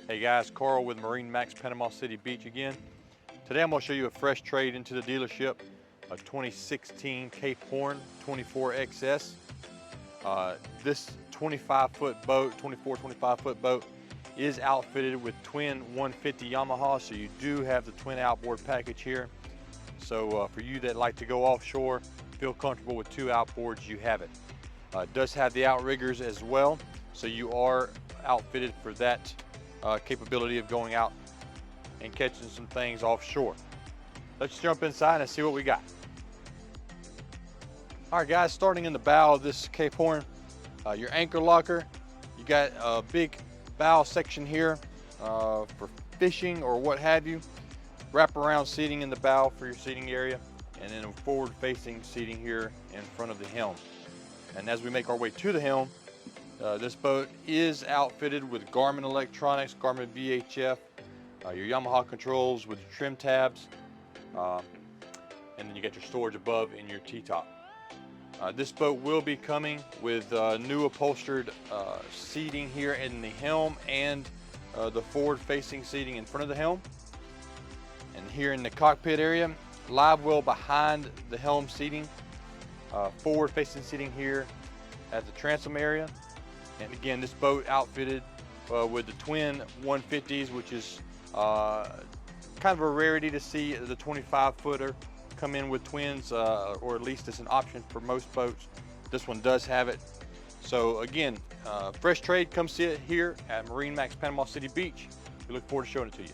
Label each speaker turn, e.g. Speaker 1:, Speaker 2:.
Speaker 1: Hey guys, Carl with MarineMax Panama City Beach again. Today I'm going to show you a fresh trade into the dealership, a 2016 Cape Horn 24XS. This 25-foot boat, 25-foot boat is outfitted with twin 150 Yamaha, so you do have the twin outboard package here. So for you that like to go offshore, feel comfortable with two outboards, you have it. It does have the outriggers as well, so you are outfitted for that capability of going out and catching some things offshore. Let's jump inside and see what we got. All right guys, starting in the bow of this Cape Horn, your anchor locker, you got a big bow section here for fishing or what have you. Wraparound seating in the bow for your seating area, and then a forward facing seating here in front of the helm. And as we make our way to the helm, this boat is outfitted with Garmin electronics, Garmin VHF, your Yamaha controls with your trim tabs, and then you got your storage above in your T-top. This boat will be coming with new upholstered seating here in the helm and the forward facing seating in front of the helm. And here in the cockpit area, live well behind the helm seating, forward facing seating here at the transom area. And again, this boat outfitted with the twin 150s, which is kind of a rarity to see the 25-footer come in with twins, or at least it's an option for most boats. This one does have it. So again, fresh trade, come see it here at MarineMax Panama City Beach. We look forward to showing it to you.